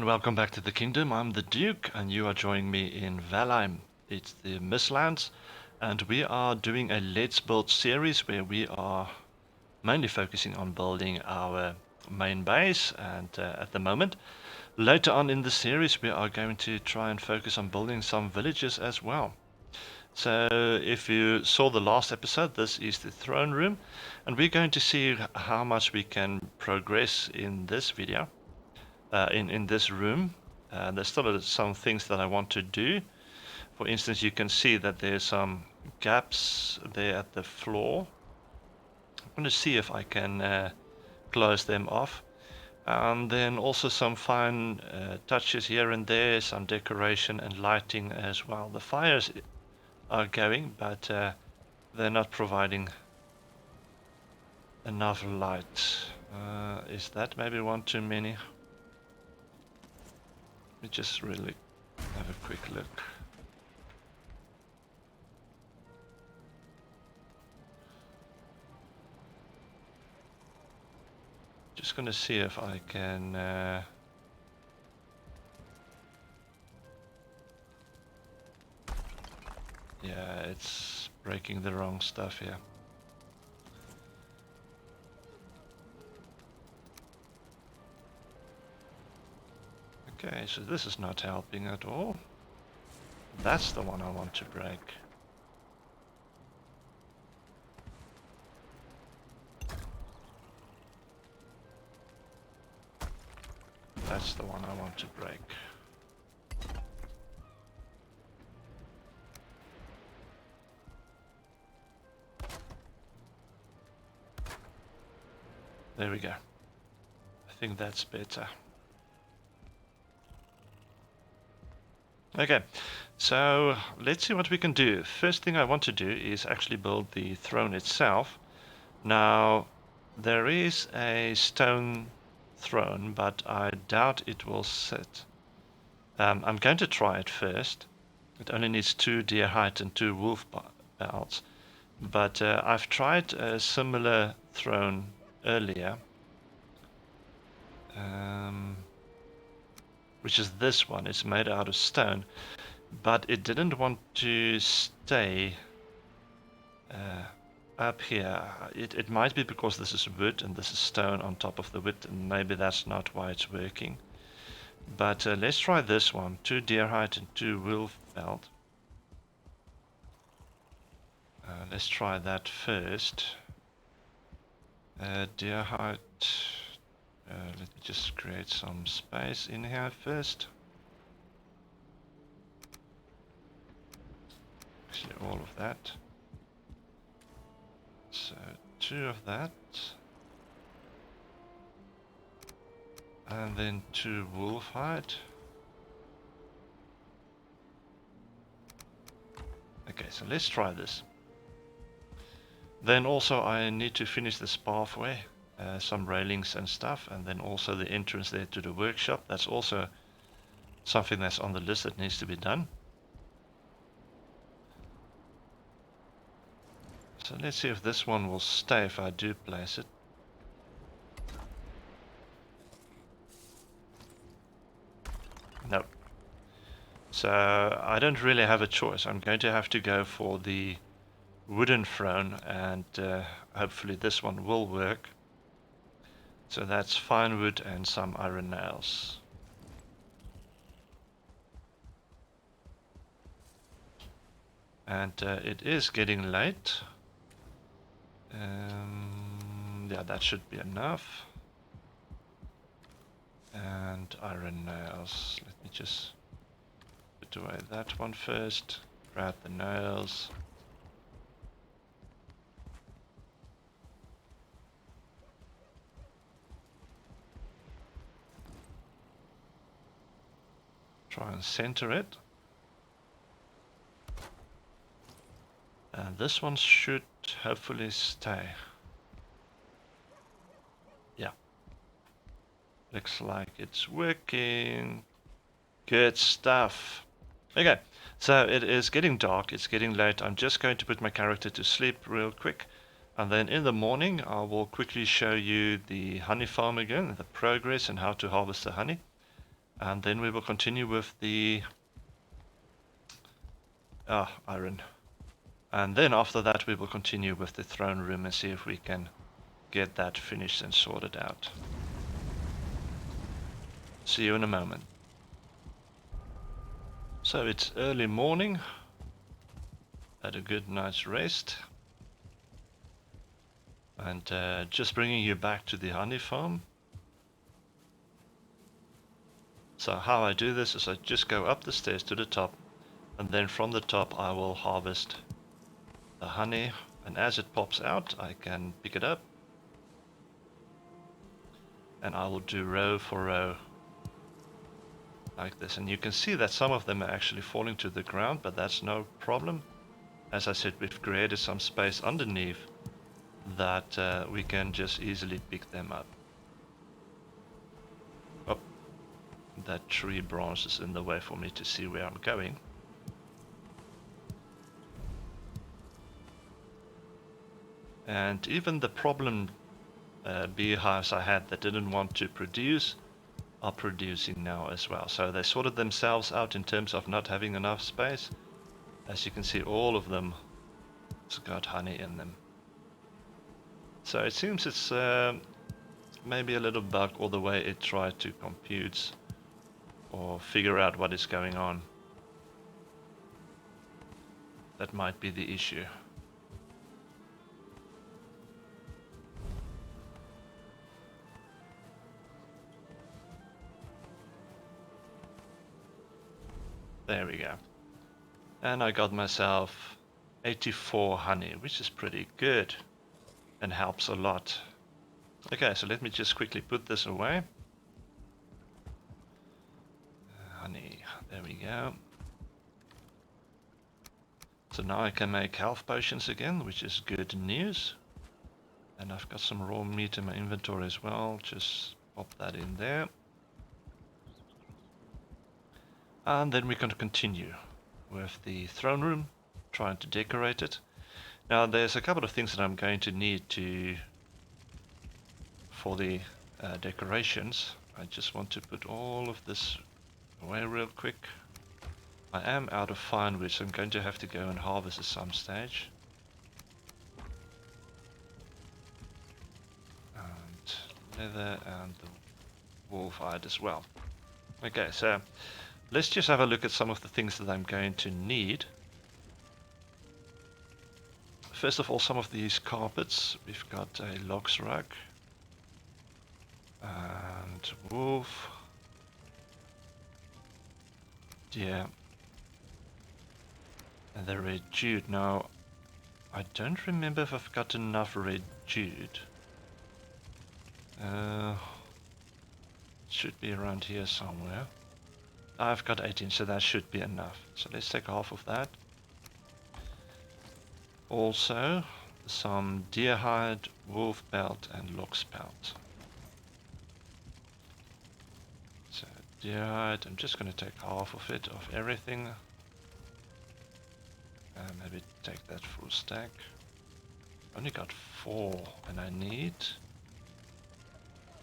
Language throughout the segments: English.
welcome back to the kingdom. I'm the Duke, and you are joining me in Valheim. It's the Mistlands, and we are doing a Let's Build series where we are mainly focusing on building our main base, and at the moment, later on in the series, we are going to try and focus on building some villages as well. So if you saw the last episode, this is the throne room, and we're going to see how much we can progress in this video. In this room. There's still some things that I want to do. For instance, you can see that there's some gaps there at the floor. I'm going to see if I can close them off. And then also some fine touches here and there, some decoration and lighting as well. The fires are going, but they're not providing enough light. Is that maybe one too many? Let me just really have a quick look. Just gonna see if I can yeah, it's breaking the wrong stuff here. Okay, so this is not helping at all. That's the one I want to break. That's the one I want to break. There we go. I think that's better. Okay, so let's see what we can do. First thing I want to do is actually build the throne itself. Now, there is a stone throne, but I doubt it will sit. I'm going to try it first. It only needs 2 deer hide and 2 wolf belts. But I've tried a similar throne earlier. Which is this one. It's made out of stone, but it didn't want to stay up here. It might be because this is wood and this is stone on top of the wood, and maybe that's not why it's working. But let's try this one. 2 deer hide and 2 wolf belt. Let's try that first. Deer hide. Let me just create some space in here first. Actually, all of that. So 2 of that. And then 2 wolf hide. Okay, so let's try this. Then also I need to finish this pathway. Some railings and stuff, and then also the entrance there to the workshop. That's also something that's on the list that needs to be done. So let's see if this one will stay if I do place it. No. So I don't really have a choice. I'm going to have to go for the wooden throne, and hopefully this one will work. So that's fine wood and some iron nails. And it is getting late. Yeah, that should be enough. And iron nails. Let me just put away that one first. Grab the nails. Try and center it. And this one should hopefully stay. Yeah. Looks like it's working. Good stuff. Okay, so it is getting dark, it's getting late. I'm just going to put my character to sleep real quick. And then in the morning, I will quickly show you the honey farm again, the progress and how to harvest the honey. And then we will continue with the iron. And then after that we will continue with the throne room and see if we can get that finished and sorted out. See you in a moment. So it's early morning. Had a good night's rest. And just bringing you back to the honey farm. So how I do this is I just go up the stairs to the top, and then from the top I will harvest the honey, and as it pops out I can pick it up, and I will do row for row like this. And you can see that some of them are actually falling to the ground, but that's no problem. As I said, we've created some space underneath that we can just easily pick them up. That tree branch is in the way for me to see where I'm going. And even the problem beehives I had that didn't want to produce are producing now as well. So they sorted themselves out in terms of not having enough space. As you can see, all of them has got honey in them. So it seems it's maybe a little bug or the way it tried to compute or figure out what is going on. That might be the issue. There we go. And I got myself 84 honey, which is pretty good and helps a lot. Okay, so let me just quickly put this away. Honey, there we go. So now I can make health potions again, which is good news. And I've got some raw meat in my inventory as well. Just pop that in there. And then we're going to continue with the throne room, trying to decorate it. Now there's a couple of things that I'm going to need for the decorations. I just want to put all of this away real quick. I am out of firewood, so I'm going to have to go and harvest at some stage. And leather and the wolf hide as well. Okay, so let's just have a look at some of the things that I'm going to need. First of all, some of these carpets. We've got a logs rug and wolf. Yeah. And the red jute. Now, I don't remember if I've got enough red jute. Should be around here somewhere. I've got 18, so that should be enough. So let's take half of that. Also, some deer hide, wolf pelt, and lox pelt. So deer hide, I'm just going to take half of it, of everything. And maybe take that full stack. Only got 4, and I need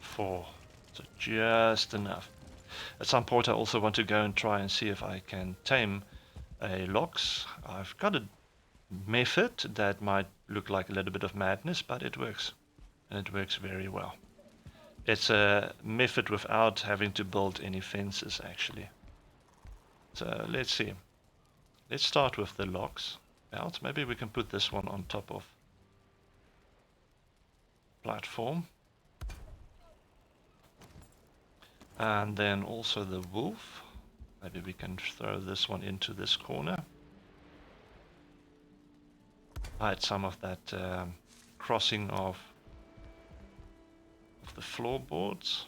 4. So just enough. At some point I also want to go and try and see if I can tame a lox. I've got a method that might look like a little bit of madness, but it works. And it works very well. It's a method without having to build any fences actually. So let's see. Let's start with the logs belt. Maybe we can put this one on top of platform. And then also the wolf. Maybe we can throw this one into this corner. Hide some of that crossing of the floorboards.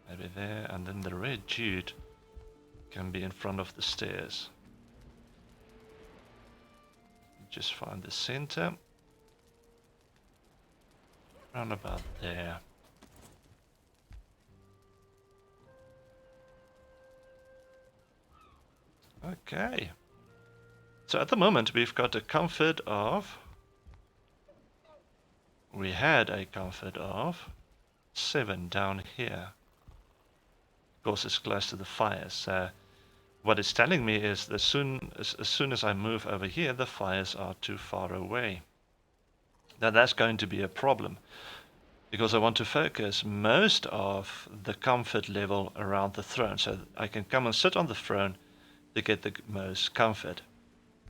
Maybe there, and then the red jute can be in front of the stairs. Just find the center. Round about there. Okay. So at the moment we've got a comfort of... We had a comfort of 7 down here. Of course, it's close to the fire, so what it's telling me is that as soon as I move over here, the fires are too far away. Now that's going to be a problem, because I want to focus most of the comfort level around the throne, so I can come and sit on the throne to get the most comfort.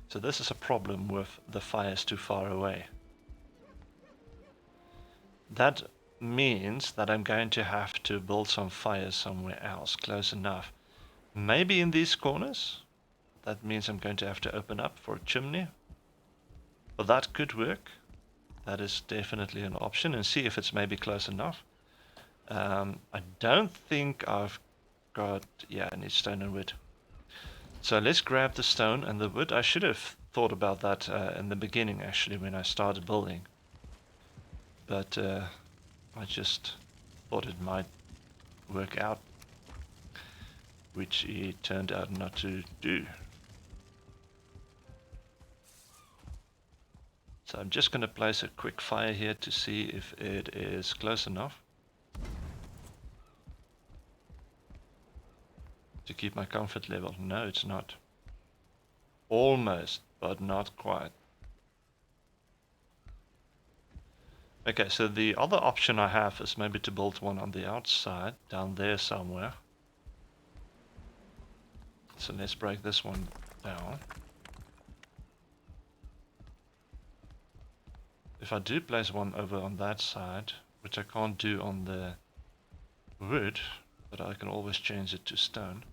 So this is a problem with the fires too far away. That means that I'm going to have to build some fires somewhere else, close enough. Maybe in these corners. That means I'm going to have to open up for a chimney. But that could work. That is definitely an option, and see if it's maybe close enough. I don't think I've got... yeah, I need stone and wood. So let's grab the stone and the wood. I should have thought about that in the beginning, actually, when I started building. But I just thought it might work out, which it turned out not to do. So I'm just going to place a quick fire here to see if it is close enough to keep my comfort level. No, it's not. Almost, but not quite. Okay, so the other option I have is maybe to build one on the outside, down there somewhere. So let's break this one down. If I do place one over on that side, which I can't do on the wood, but I can always change it to stone.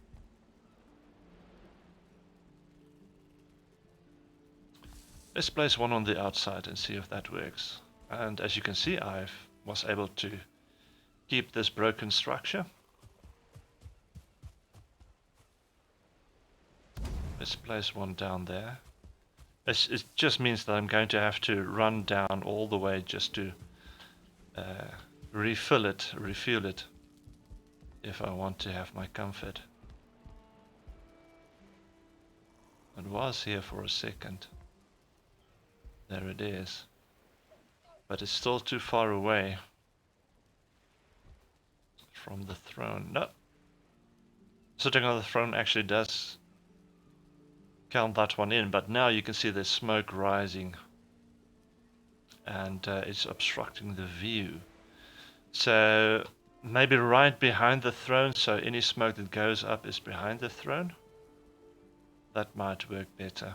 Let's place one on the outside and see if that works. And as you can see, I was able to keep this broken structure. Let's place one down there. It just means that I'm going to have to run down all the way just to refuel it, if I want to have my comfort. It was here for a second. There it is. But it's still too far away from the throne. No. Sitting on the throne actually does count that one in, but now you can see there's smoke rising and it's obstructing the view. So maybe right behind the throne, so any smoke that goes up is behind the throne. That might work better.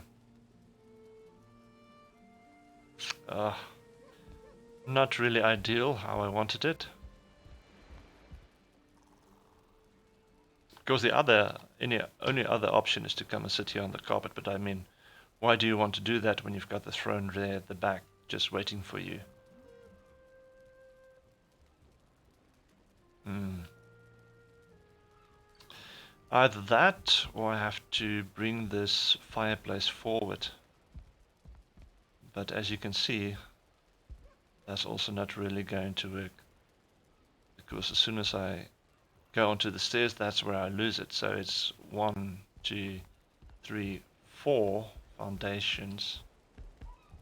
Not really ideal how I wanted it. Of course, the only other option is to come and sit here on the carpet, but I mean, why do you want to do that when you've got the throne there at the back just waiting for you? Either that, or I have to bring this fireplace forward. But as you can see, that's also not really going to work, because as soon as I go onto the stairs, that's where I lose it. So it's 1, 2, 3, 4 foundations,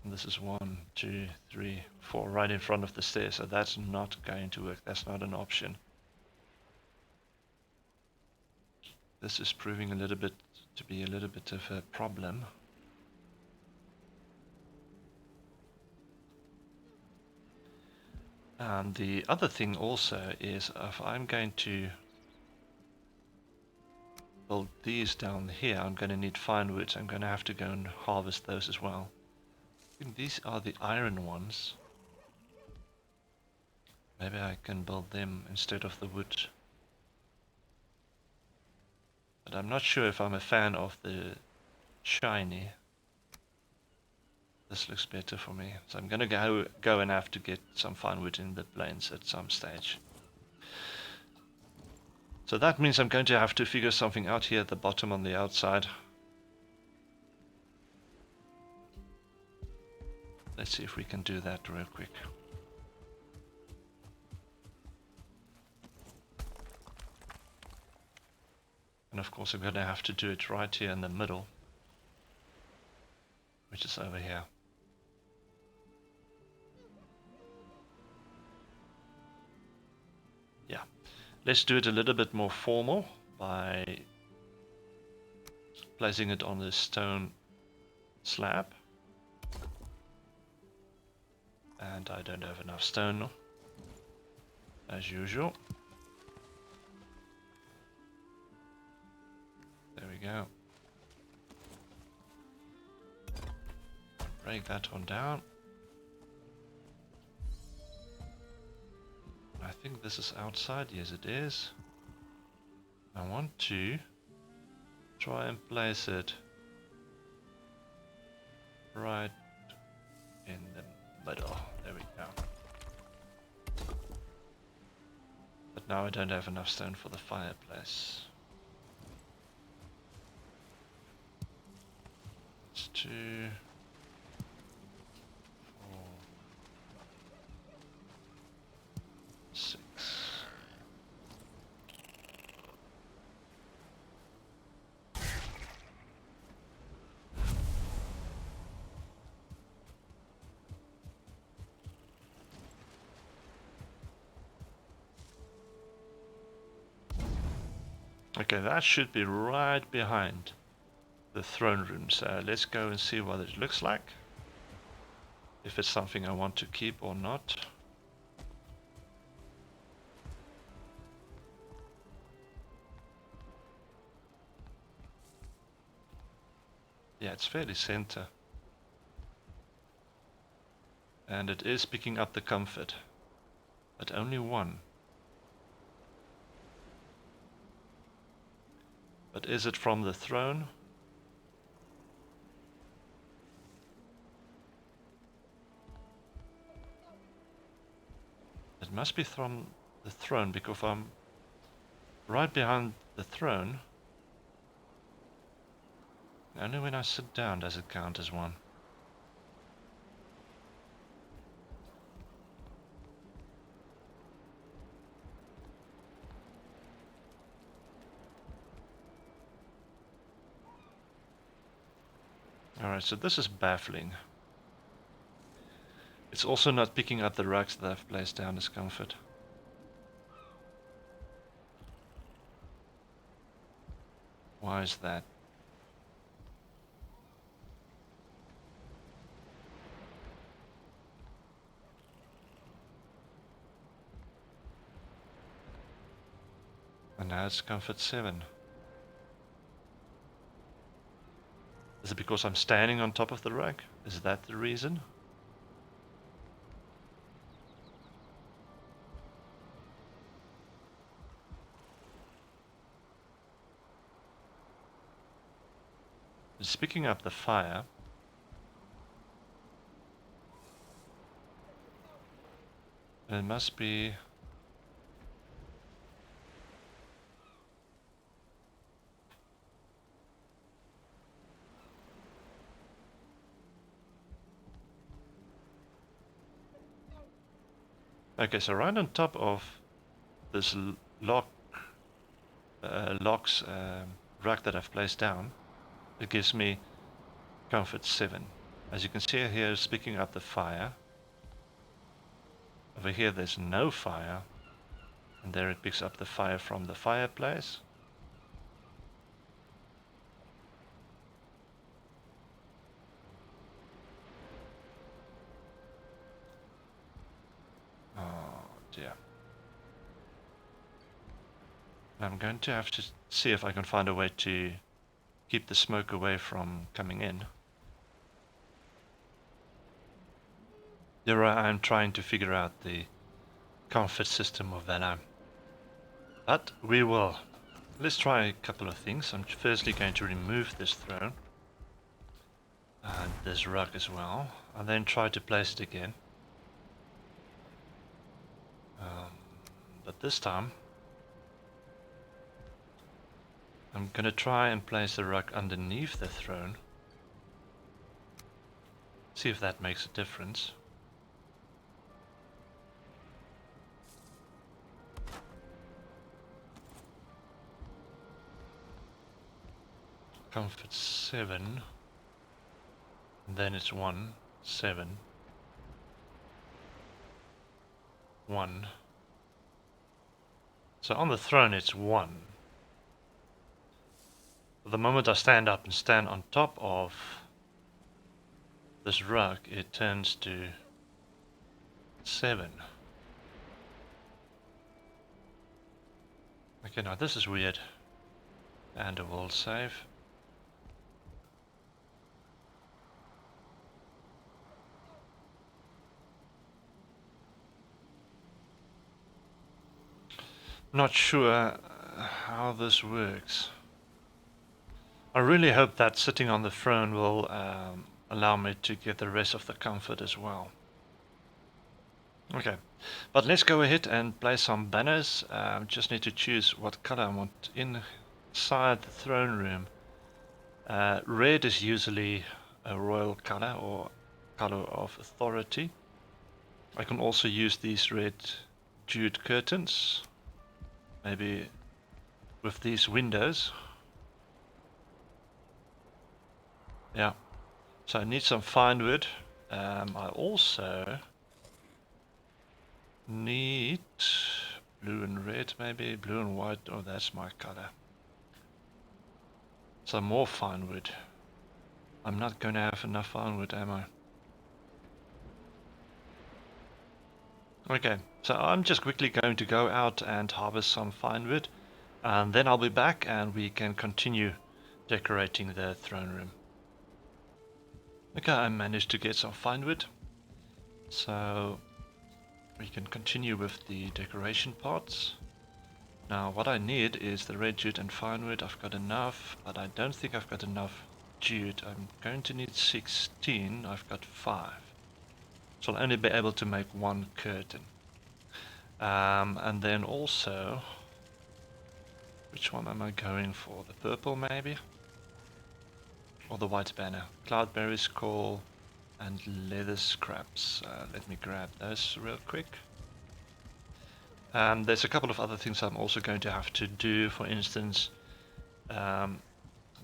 and this is 1, 2, 3, 4 right in front of the stairs. So that's not going to work. That's not an option. This is proving to be a little bit of a problem. And the other thing also is, if I'm going to build these down here, I'm going to need fine woods. I'm going to have to go and harvest those as well. I think these are the iron ones. Maybe I can build them instead of the wood. But I'm not sure if I'm a fan of the shiny. This looks better for me. So I'm going to go and have to get some fine wood in the plains at some stage. So that means I'm going to have to figure something out here at the bottom on the outside. Let's see if we can do that real quick. And of course I'm going to have to do it right here in the middle, which is over here. Yeah. Let's do it a little bit more formal by placing it on the stone slab. And I don't have enough stone, as usual. There we go. Break that one down. I think this is outside. Yes, it is. I want to try and place it right in the middle. There we go. But now I don't have enough stone for the fireplace. It's 2, 4, 6. Okay, that should be right behind the throne room, so let's go and see what it looks like. If it's something I want to keep or not. Yeah, it's fairly center. And it is picking up the comfort, but only one. But is it from the throne? It must be from the throne, because I'm right behind the throne. Only when I sit down does it count as one. Alright, so this is baffling. It's also not picking up the rugs that I've placed down as comfort. Why is that? And now it's comfort 7. Is it because I'm standing on top of the rug? Is that the reason? It's picking up the fire. It must be... Okay, so right on top of this locks rug that I've placed down, it gives me comfort 7. As you can see here, it's picking up the fire. Over here there's no fire, and there it picks up the fire from the fireplace. Oh dear. I'm going to have to see if I can find a way to keep the smoke away from coming in. Here I am trying to figure out the comfort system of Valheim. But we will. Let's try a couple of things. I'm firstly going to remove this throne and this rug as well, and then try to place it again. But this time I'm going to try and place the rug underneath the throne. See if that makes a difference. Comfort 7. And then it's 1, 7, 1. So on the throne it's 1. The moment I stand up and stand on top of this rug, it turns to 7. Okay, now this is weird. And a will save. Not sure how this works. I really hope that sitting on the throne will allow me to get the rest of the comfort as well. Okay, but let's go ahead and place some banners. Just need to choose what color I want inside the throne room. Red is usually a royal color or color of authority. I can also use these red jute curtains, maybe with these windows. Yeah, so I need some fine wood. I also need blue and red, maybe blue and white. Oh, that's my color. Some more fine wood. I'm not going to have enough fine wood, am I? Okay, so I'm just quickly going to go out and harvest some fine wood, and then I'll be back and we can continue decorating the throne room. Okay, I managed to get some fine wood, so we can continue with the decoration parts. Now what I need is the red jute and fine wood. I've got enough, but I don't think I've got enough jute. I'm going to need 16, I've got 5. So I'll only be able to make 1 curtain. And then also, which one am I going for? The purple maybe? Or the white banner? Cloudberries, coal, and leather scraps. Let me grab those real quick. There's a couple of other things I'm also going to have to do. For instance,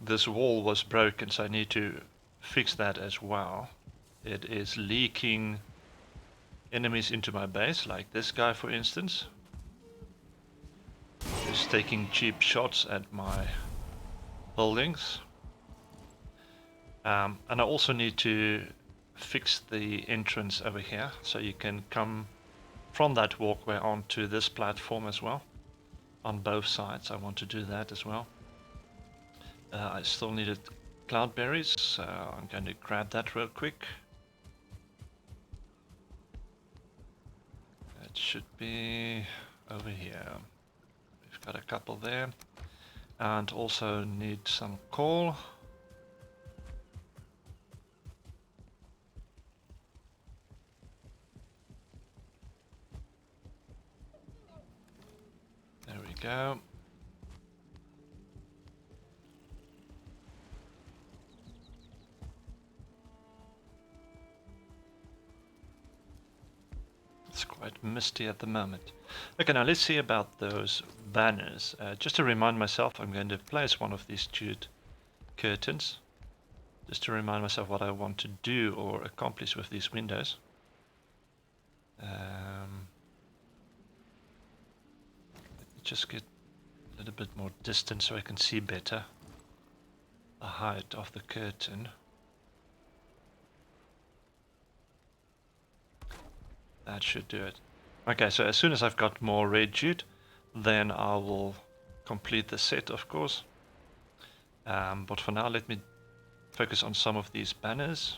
this wall was broken, so I need to fix that as well. It is leaking enemies into my base, like this guy for instance. He's taking cheap shots at my buildings. And I also need to fix the entrance over here, so you can come from that walkway onto this platform as well. On both sides I want to do that as well. I still needed cloudberries, so I'm going to grab that real quick. It should be over here. We've got a couple there. And also need some coal. There we go. It's quite misty at the moment. Okay, now let's see about those banners. Just to remind myself, I'm going to place one of these jute curtains. Just to remind myself what I want to do or accomplish with these windows. Just get a little bit more distance so I can see better the height of the curtain. That should do it. Okay, so as soon as I've got more red jute, then I will complete the set, of course. But for now, let me focus on some of these banners.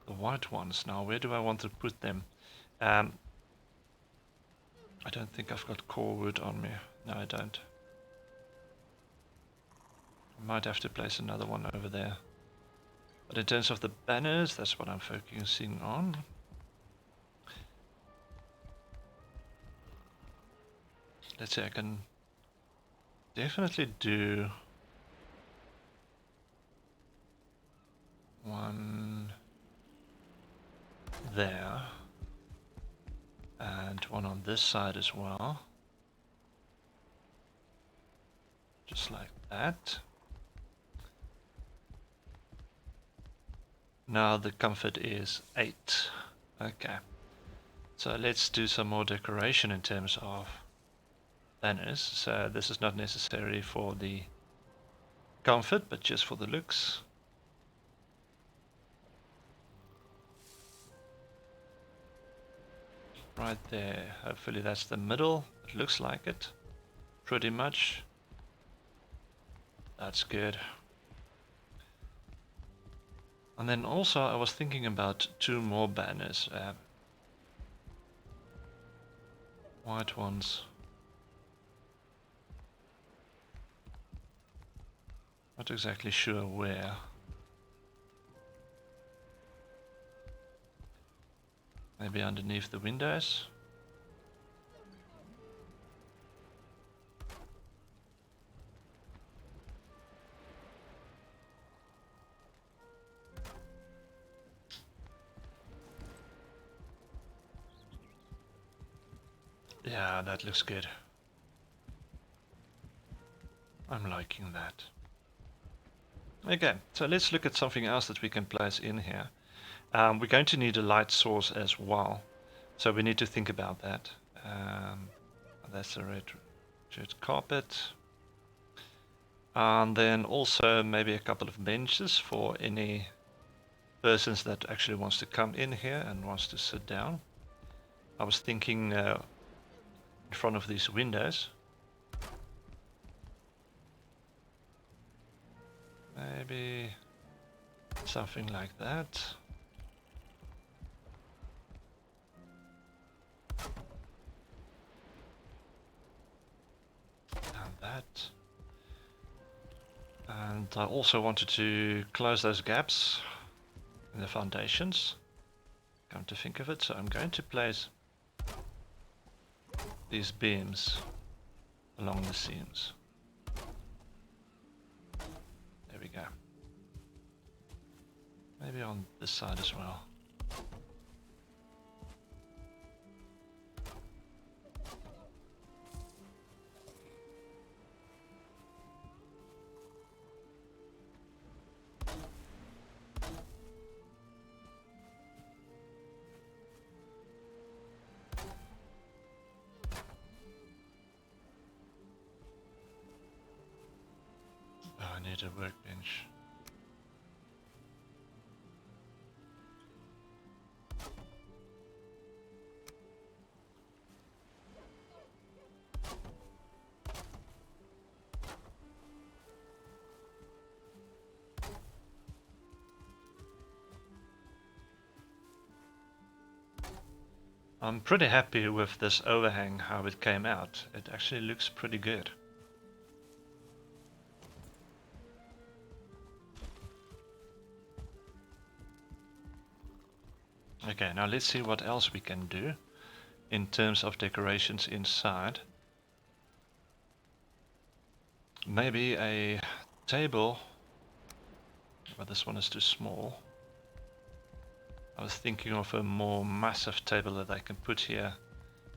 The white ones. Now, where do I want to put them? I don't think I've got core wood on me. No, I don't. I might have to place another one over there. But in terms of the banners, that's what I'm focusing on. Let's see, I can definitely do one there. And one on this side as well. Just like that. Now the comfort is 8. Okay. So let's do some more decoration in terms of banners, so this is not necessary for the comfort, but just for the looks. Right there, hopefully that's the middle. It looks like it, pretty much. That's good. And then also I was thinking about 2 more banners. White ones. Not exactly sure where. Maybe underneath the windows. Yeah, that looks good. I'm liking that. Okay, so let's look at something else that we can place in here. We're going to need a light source as well, so we need to think about that. That's a red carpet. And then also maybe a couple of benches for any persons that actually wants to come in here and wants to sit down. I was thinking in front of these windows. Maybe something like that. And that. And I also wanted to close those gaps in the foundations. Come to think of it, so I'm going to place these beams along the seams. There we go. Maybe on this side as well. Oh, I need a workbench. I'm pretty happy with this overhang, how it came out. It actually looks pretty good. Okay, now let's see what else we can do in terms of decorations inside. Maybe a table, but this one is too small. I was thinking of a more massive table that I can put here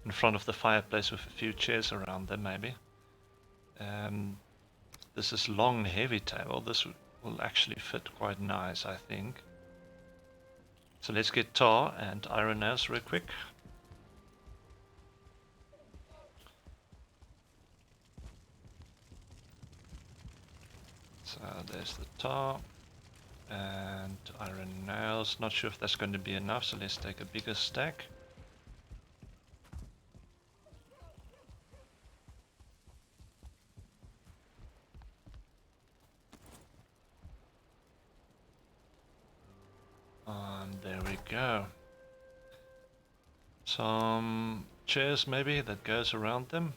in front of the fireplace with a few chairs around them maybe. This is long heavy table. This will actually fit quite nice, I think. So let's get tar and iron nails real quick. So there's the tar and iron nails. Not sure if that's going to be enough, so let's take a bigger stack. And there we go. Some chairs maybe that goes around them.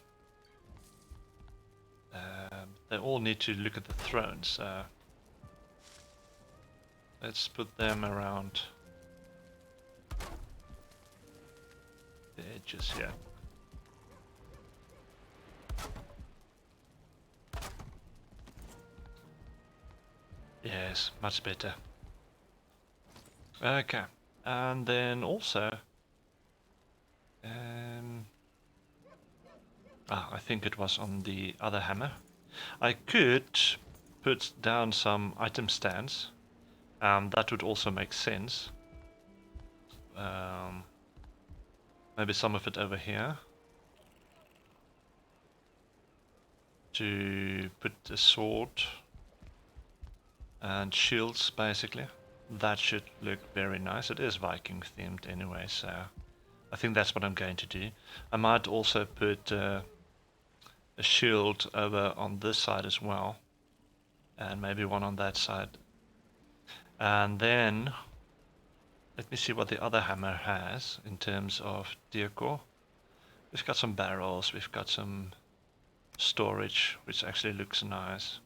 They all need to look at the throne, so let's put them around the edges here. Yes, much better. Okay, and then also I think it was on the other hammer. I could put down some item stands. That would also make sense. Maybe some of it over here. to put a sword and shields basically. That should look very nice. It is Viking themed anyway, so I think that's what I'm going to do. I might also put a shield over on this side as well, and maybe one on that side. And then let me see what the other hammer has in terms of decor. We've got some barrels, we've got some storage, which actually looks nice.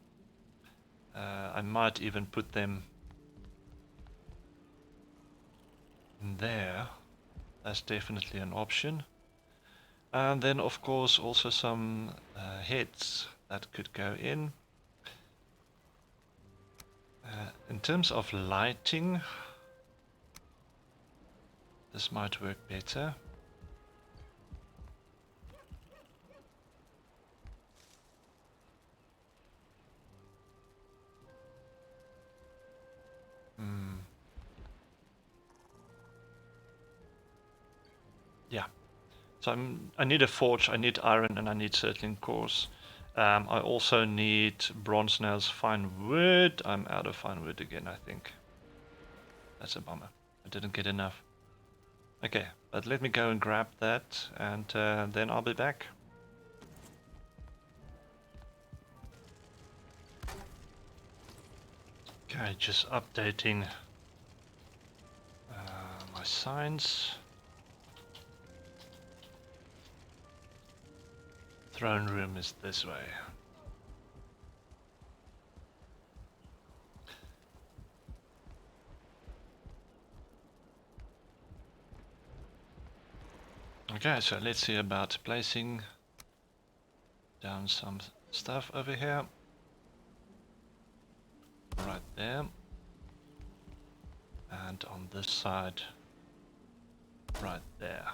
I might even put them in there. That's definitely an option. And then of course also some heads that could go in. In terms of lighting, this might work better. Yeah. So I need a forge, I need iron, and I need circling cores. I also need bronze nails, fine wood. I'm out of fine wood again, I think. That's a bummer. I didn't get enough. Okay, but let me go and grab that, and then I'll be back. Okay, just updating my signs. Throne room is this way. Okay, so let's see about placing down some stuff over here. Right there. And on this side, right there.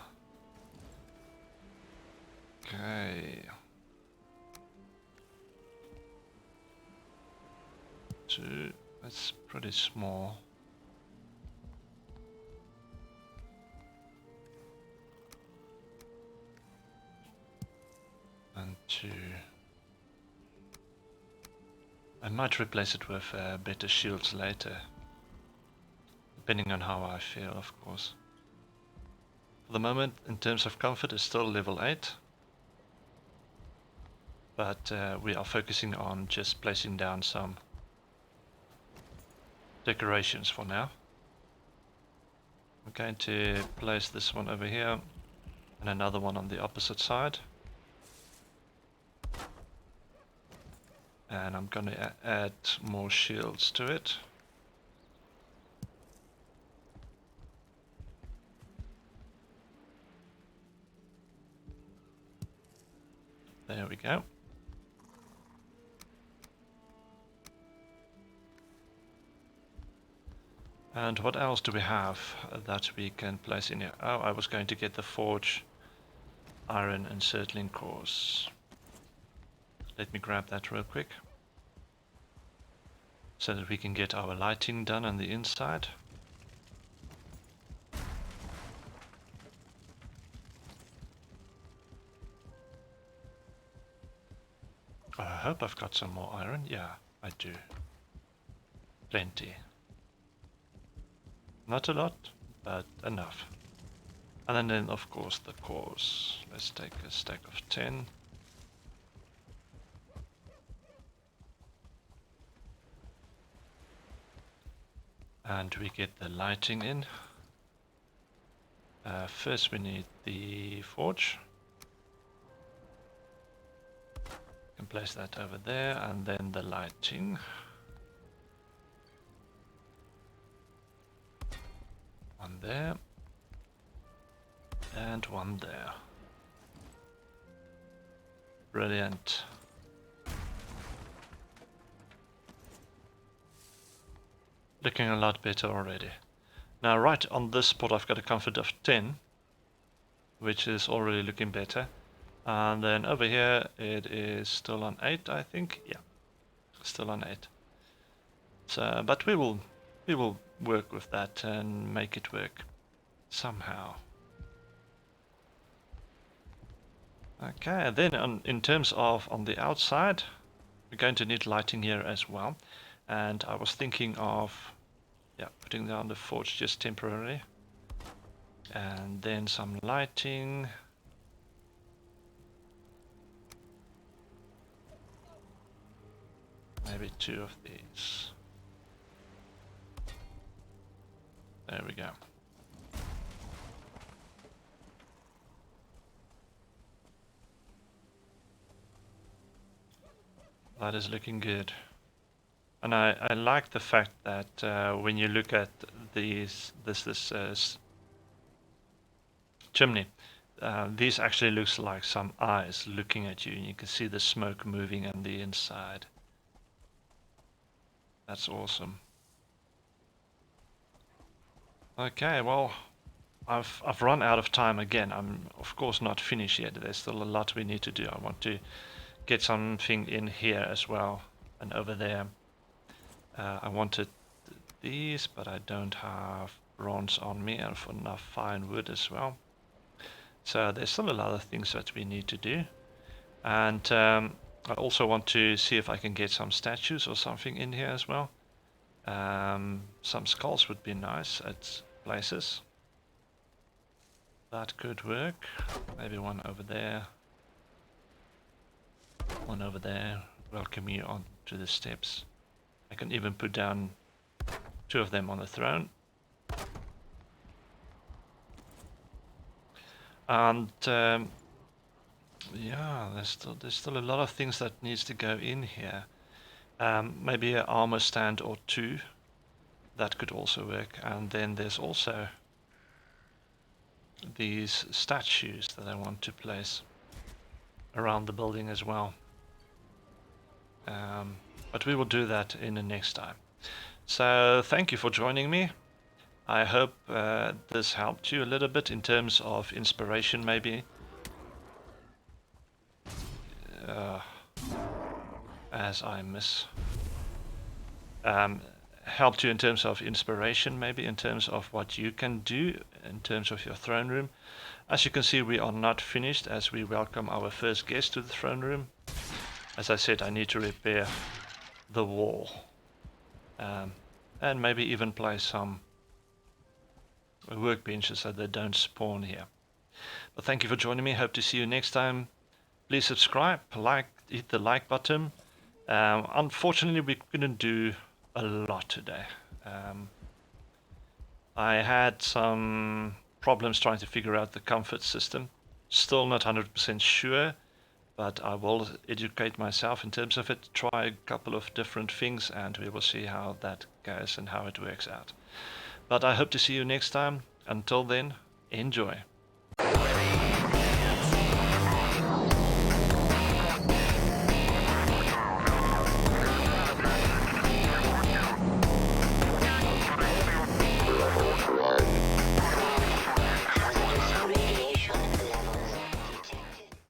Okay. Two, that's pretty small. And two. I might replace it with better shields later. Depending on how I feel, of course. For the moment, in terms of comfort, it's still level 8. But we are focusing on just placing down some decorations for now. I'm going to place this one over here and another one on the opposite side. And I'm going to add more shields to it. There we go. And what else do we have that we can place in here? Oh, I was going to get the forge, iron and circling cores. Let me grab that real quick, so that we can get our lighting done on the inside. I hope I've got some more iron. Yeah, I do. Plenty. Not a lot, but enough. And then of course the cores. Let's take a stack of 10. And we get the lighting in. First we need the forge. Can place that over there, and then the lighting. One there. And one there. Brilliant. Looking a lot better already. Now right on this spot I've got a comfort of 10, which is already looking better. And then over here it is still on 8, I think. Yeah, still on 8. So, but we will work with that and make it work somehow. Okay, then in terms of on the outside, we're going to need lighting here as well. And I was thinking of putting down the forge just temporarily. And then some lighting. Maybe 2 of these. There we go. That is looking good. And I like the fact that when you look at this chimney, this actually looks like some eyes looking at you, and you can see the smoke moving on the inside. That's awesome. Okay, well, I've run out of time again. I'm of course not finished yet. There's still a lot we need to do. I want to get something in here as well, and over there. I wanted these, but I don't have bronze on me and for enough fine wood as well. So there's still a lot of things that we need to do. And I also want to see if I can get some statues or something in here as well. Some skulls would be nice at places. That could work. Maybe one over there. One over there. Welcome you onto the steps. I can even put down 2 of them on the throne. And yeah, there's still a lot of things that needs to go in here. Maybe an armor stand or 2. That could also work. And then there's also these statues that I want to place around the building as well. But we will do that in the next time. So thank you for joining me. I hope this helped you a little bit in terms of inspiration, maybe. As I miss. Helped you in terms of inspiration, maybe in terms of what you can do in terms of your throne room. As you can see, we are not finished as we welcome our first guest to the throne room. As I said, I need to repair the wall. And maybe even place some workbenches so they don't spawn here. But thank you for joining me. Hope to see you next time. Please subscribe, hit the like button. Unfortunately, we couldn't do a lot today. I had some problems trying to figure out the comfort system. Still not 100% sure, but I will educate myself in terms of it, try a couple of different things, and we will see how that goes and how it works out. But I hope to see you next time. Until then, enjoy.